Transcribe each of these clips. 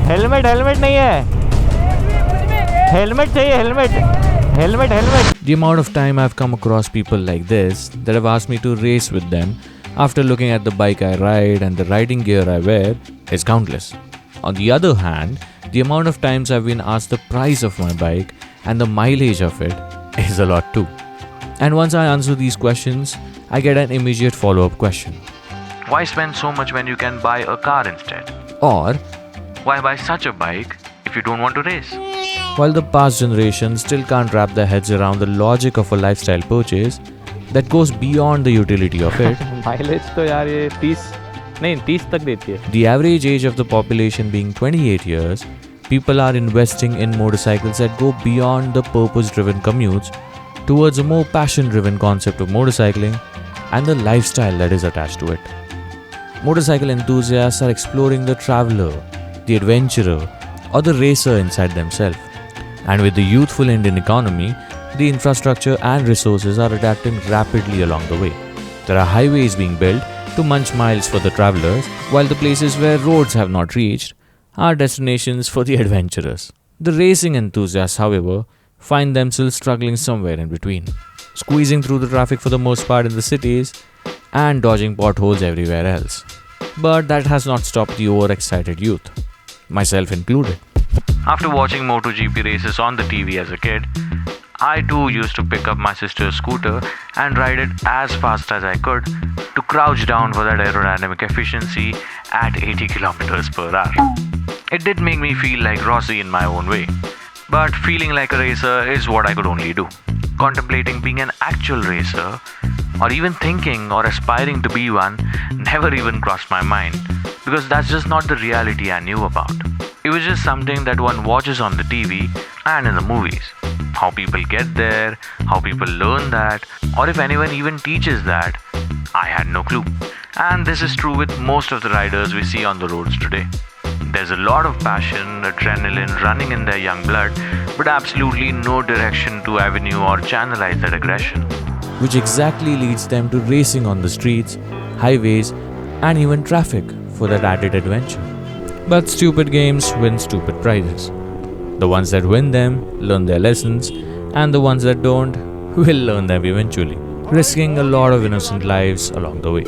Helmet नहीं है, helmet चाहिए, helmet. The amount of time I've come across people like this that have asked me to race with them after looking at the bike I ride and the riding gear I wear is countless. On the other hand, the amount of times I've been asked the price of my bike and the mileage of it is a lot too. And once I answer these questions, I get an immediate follow-up question. Why spend so much when you can buy a car instead? Or, why buy such a bike if you don't want to race? While the past generation still can't wrap their heads around the logic of a lifestyle purchase that goes beyond the utility of it, mileage तो यार ये 30 तक देती है. The average age of the population being 28 years, people are investing in motorcycles that go beyond the purpose-driven commutes towards a more passion-driven concept of motorcycling and the lifestyle that is attached to it. Motorcycle enthusiasts are exploring the traveler, the adventurer, or the racer inside themselves. And with the youthful Indian economy, the infrastructure and resources are adapting rapidly along the way. There are highways being built to munch miles for the travelers, while the places where roads have not reached are destinations for the adventurers. The racing enthusiasts, however, find themselves struggling somewhere in between, squeezing through the traffic for the most part in the cities and dodging potholes everywhere else. But that has not stopped the overexcited youth, myself included. After watching MotoGP races on the TV as a kid, I too used to pick up my sister's scooter and ride it as fast as I could to crouch down for that aerodynamic efficiency at 80 kilometers per hour. It did make me feel like Rossi in my own way, but feeling like a racer is what I could only do. Contemplating being an actual racer, or even thinking or aspiring to be one, never even crossed my mind, because that's just not the reality I knew about. It was just something that one watches on the TV and in the movies. How people get there, how people learn that, or if anyone even teaches that, I had no clue. And this is true with most of the riders we see on the roads today. There's a lot of passion, adrenaline running in their young blood, but absolutely no direction to avenue or channelize that aggression, which exactly leads them to racing on the streets, highways, and even traffic for that added adventure. But stupid games win stupid prizes. The ones that win them learn their lessons, and the ones that don't will learn them eventually, risking a lot of innocent lives along the way.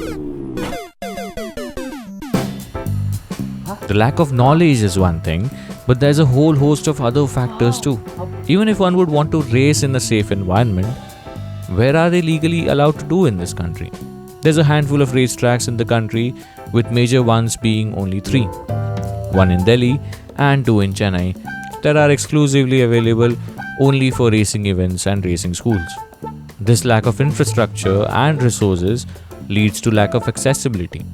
The lack of knowledge is one thing, but there's a whole host of other factors too. Even if one would want to race in a safe environment, where are they legally allowed to do in this country? There's a handful of racetracks in the country, with major ones being only 3. One in Delhi and 2 in Chennai that are exclusively available only for racing events and racing schools. This lack of infrastructure and resources leads to lack of accessibility.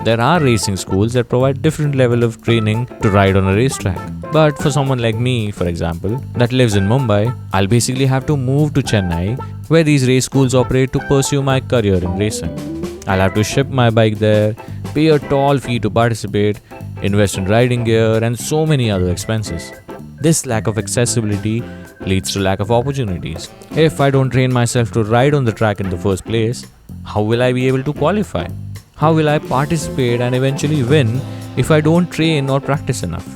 There are racing schools that provide different level of training to ride on a racetrack. But for someone like me, for example, that lives in Mumbai, I'll basically have to move to Chennai, where these race schools operate, to pursue my career in racing. I'll have to ship my bike there, pay a tall fee to participate, invest in riding gear, and so many other expenses. This lack of accessibility leads to lack of opportunities. If I don't train myself to ride on the track in the first place, how will I be able to qualify? How will I participate and eventually win if I don't train or practice enough?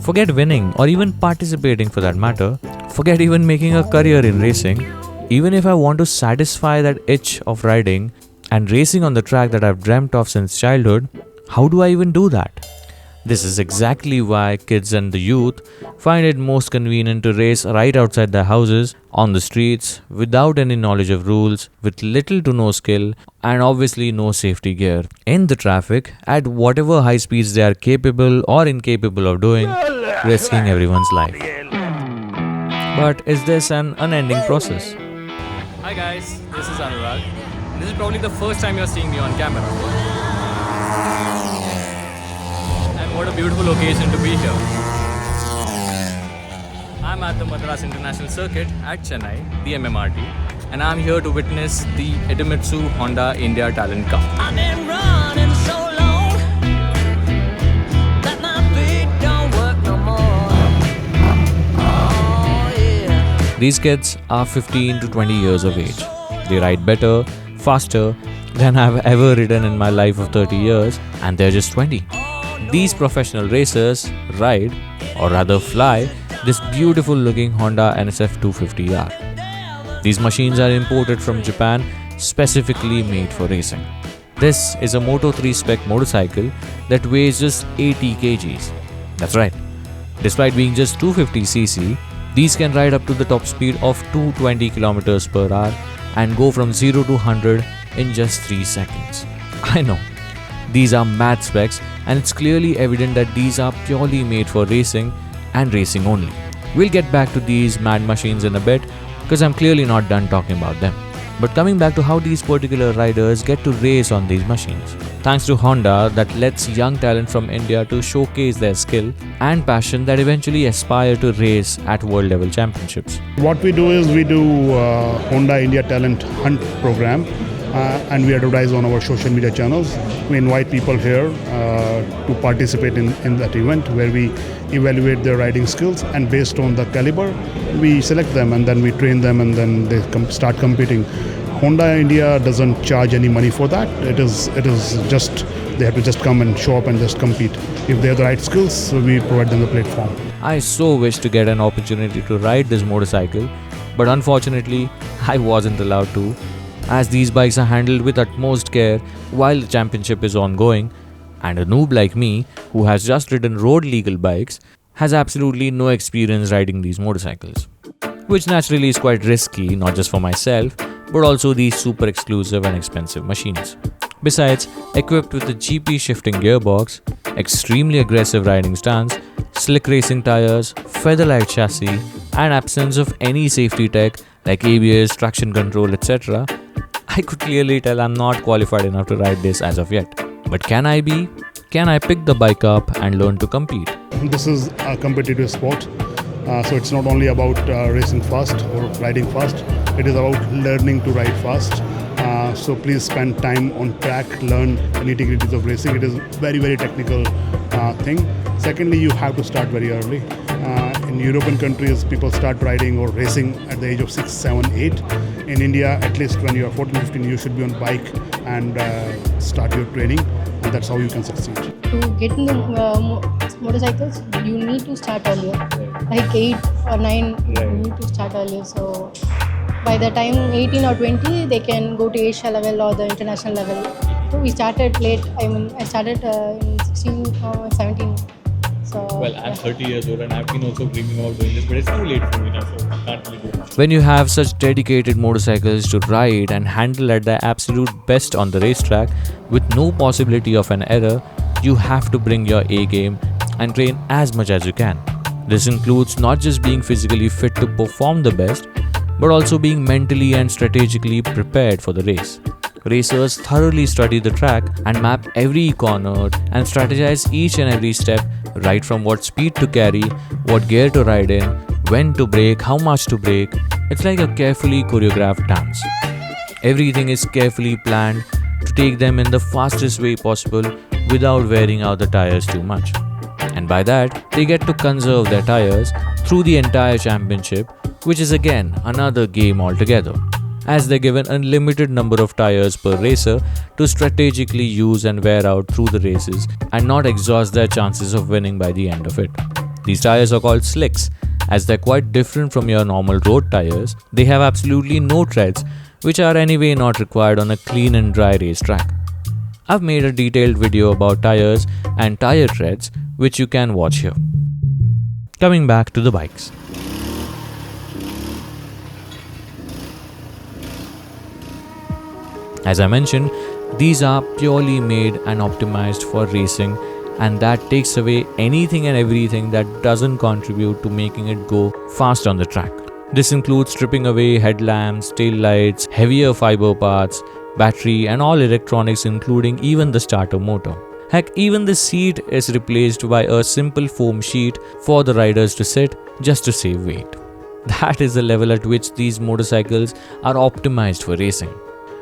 Forget winning or even participating for that matter. Forget even making a career in racing. Even if I want to satisfy that itch of riding and racing on the track that I've dreamt of since childhood, how do I even do that? This is exactly why kids and the youth find it most convenient to race right outside their houses, on the streets, without any knowledge of rules, with little to no skill, and obviously no safety gear, in the traffic at whatever high speeds they are capable or incapable of doing, risking everyone's life. But is this an unending process? Hi guys, this is Anurag. This is probably the first time you're seeing me on camera. And what a beautiful occasion to be here. I'm at the Madras International Circuit at Chennai, the MMRT, and I'm here to witness the Idemitsu Honda India Talent Cup. I've been running so long that my feet don't work no more. Oh, yeah. These kids are 15 to 20 years of age. They ride better, faster than I've ever ridden in my life of 30 years, and they're just 20. these professional racers ride, or rather fly, this beautiful looking Honda NSF 250R. These machines are imported from Japan, specifically made for racing. This is a Moto3 spec motorcycle that weighs just 80 kgs. That's right. Despite being just 250cc, these can ride up to the top speed of 220 km per hour and go from 0 to 100 in just 3 seconds. I know, these are mad specs, and it's clearly evident that these are purely made for racing and racing only. We'll get back to these mad machines in a bit, because I'm clearly not done talking about them. But coming back to how these particular riders get to race on these machines. Thanks to Honda, that lets young talent from India to showcase their skill and passion that eventually aspire to race at world level championships. What we do is we do Honda India Talent Hunt program, and we advertise on our social media channels. We invite people here to participate in that event where we evaluate their riding skills, and based on the caliber, we select them and then we train them, and then they start competing. Honda India doesn't charge any money for that. It is just, they have to just come and show up and just compete. If they have the right skills, so we provide them the platform. I so wish to get an opportunity to ride this motorcycle, but unfortunately, I wasn't allowed to, as these bikes are handled with utmost care while the championship is ongoing, and a noob like me, who has just ridden road legal bikes, has absolutely no experience riding these motorcycles. Which naturally is quite risky, not just for myself, but also these super exclusive and expensive machines. Besides, equipped with a GP shifting gearbox, extremely aggressive riding stance, slick racing tires, feather-light chassis, and absence of any safety tech like ABS, traction control, etc., I could clearly tell I'm not qualified enough to ride this as of yet. But can I be? Can I pick the bike up and learn to compete? This is a competitive sport, so it's not only about racing fast or riding fast, it is about learning to ride fast. So please spend time on track, learn the nitty-gritties of racing. It is very, very technical thing. Secondly, you have to start very early. In European countries, people start riding or racing at the age of 6, 7, 8. In India, at least when you are 14, 15, you should be on bike and start your training, and that's how you can succeed. To get in the motorcycles, you need to start earlier. Like 8 or 9, you need to start earlier. So by the time 18 or 20, they can go to Asia level or the international level. So we started late. I started in 16 or 17. So, Well, I'm 30 years old and I've been also dreaming about doing this, but it's too late for me now, so I can't really do much. When you have such dedicated motorcycles to ride and handle at their absolute best on the racetrack with no possibility of an error, you have to bring your A game and train as much as you can. This includes not just being physically fit to perform the best, but also being mentally and strategically prepared for the race. Racers thoroughly study the track and map every corner and strategize each and every step, right from what speed to carry, what gear to ride in, when to brake, how much to brake. It's like a carefully choreographed dance. Everything is carefully planned to take them in the fastest way possible without wearing out the tires too much. And by that, they get to conserve their tires through the entire championship, which is again another game altogether, as they're given a limited number of tires per racer to strategically use and wear out through the races and not exhaust their chances of winning by the end of it. These tires are called slicks, as they're quite different from your normal road tires. They have absolutely no treads, which are anyway not required on a clean and dry racetrack. I've made a detailed video about tires and tire treads, which you can watch here. Coming back to the bikes. As I mentioned, these are purely made and optimized for racing, and that takes away anything and everything that doesn't contribute to making it go fast on the track. This includes stripping away headlamps, tail lights, heavier fiber parts, battery and all electronics, including even the starter motor. Heck, even the seat is replaced by a simple foam sheet for the riders to sit just to save weight. That is the level at which these motorcycles are optimized for racing.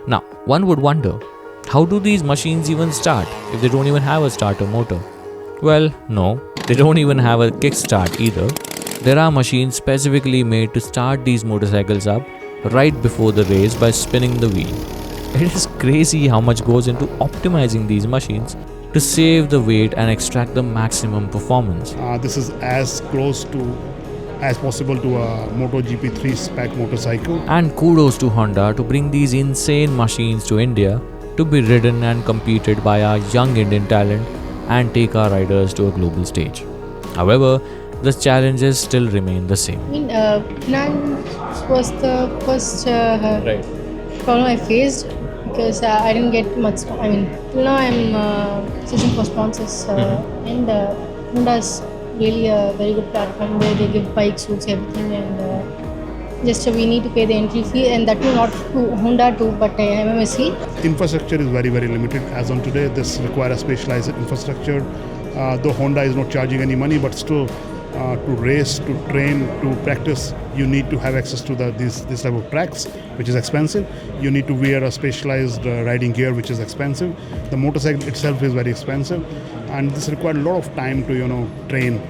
Now, one would wonder, how do these machines even start if they don't even have a starter motor? Well, no, they don't even have a kickstart either. There are machines specifically made to start these motorcycles up right before the race by spinning the wheel. It is crazy how much goes into optimizing these machines. to save the weight and extract the maximum performance. This is as close to as possible to a MotoGP 3 spec motorcycle. And kudos to Honda to bring these insane machines to India to be ridden and competed by our young Indian talent and take our riders to a global stage. However, the challenges still remain the same. I mean, finance was the first problem I faced because I didn't get much. I mean, till now I'm searching for sponsors, and Honda is really a very good platform where they give bike suits, everything, and just we need to pay the entry fee, and that too not to Honda too, but MMSC. Infrastructure is very, very limited as on today. This requires a specialized infrastructure. Though Honda is not charging any money, but still to race, to train, to practice, you need to have access to this type of tracks, which is expensive. You need to wear a specialized riding gear, which is expensive. The motorcycle itself is very expensive, and this requires a lot of time to train.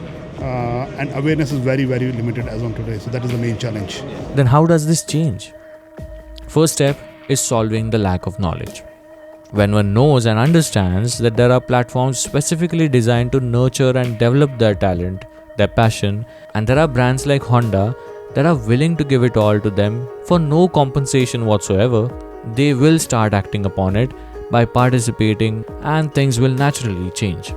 And awareness is very, very limited as on today. So that is the main challenge. Then how does this change? First step is solving the lack of knowledge. When one knows and understands that there are platforms specifically designed to nurture and develop their talent, their passion, and there are brands like Honda that are willing to give it all to them for no compensation whatsoever, they will start acting upon it by participating, and things will naturally change.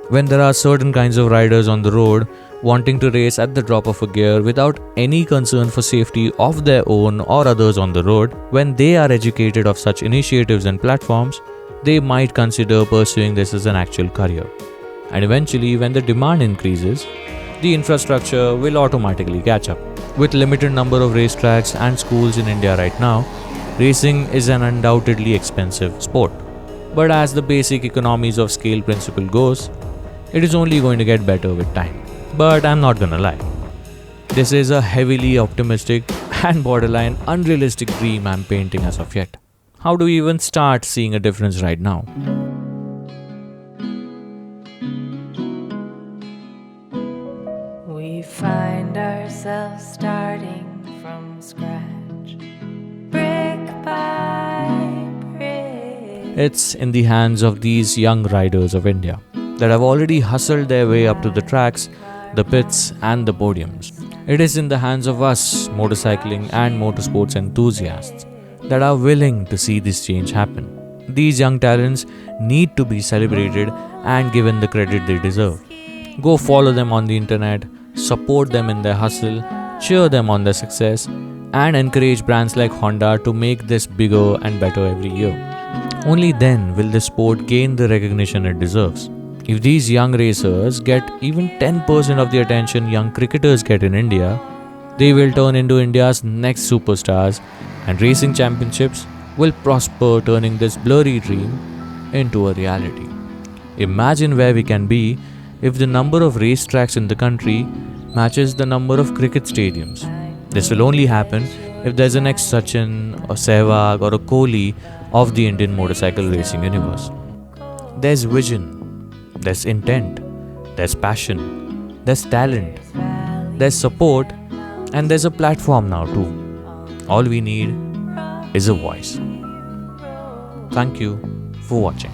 When there are certain kinds of riders on the road wanting to race at the drop of a gear without any concern for safety of their own or others on the road, when they are educated of such initiatives and platforms, they might consider pursuing this as an actual career. And eventually, when the demand increases, the infrastructure will automatically catch up. With limited number of racetracks and schools in India right now, racing is an undoubtedly expensive sport. But as the basic economies of scale principle goes, it is only going to get better with time. But I'm not gonna lie. This is a heavily optimistic and borderline unrealistic dream I'm painting as of yet. How do we even start seeing a difference right now? We find ourselves starting from scratch, brick by brick. It's in the hands of these young riders of India that have already hustled their way up to the tracks, the pits and the podiums. It is in the hands of us, motorcycling and motorsports enthusiasts, that are willing to see this change happen. These young talents need to be celebrated and given the credit they deserve. Go follow them on the internet, support them in their hustle, cheer them on their success, and encourage brands like Honda to make this bigger and better every year. Only then will this sport gain the recognition it deserves. If these young racers get even 10% of the attention young cricketers get in India, they will turn into India's next superstars, and racing championships will prosper, turning this blurry dream into a reality. Imagine where we can be if the number of racetracks in the country matches the number of cricket stadiums. This will only happen if there's a next Sachin, a Sehwag or a Kohli of the Indian motorcycle racing universe. There's vision, there's intent, there's passion, there's talent, there's support, and there's a platform now too. All we need is a voice. Thank you for watching.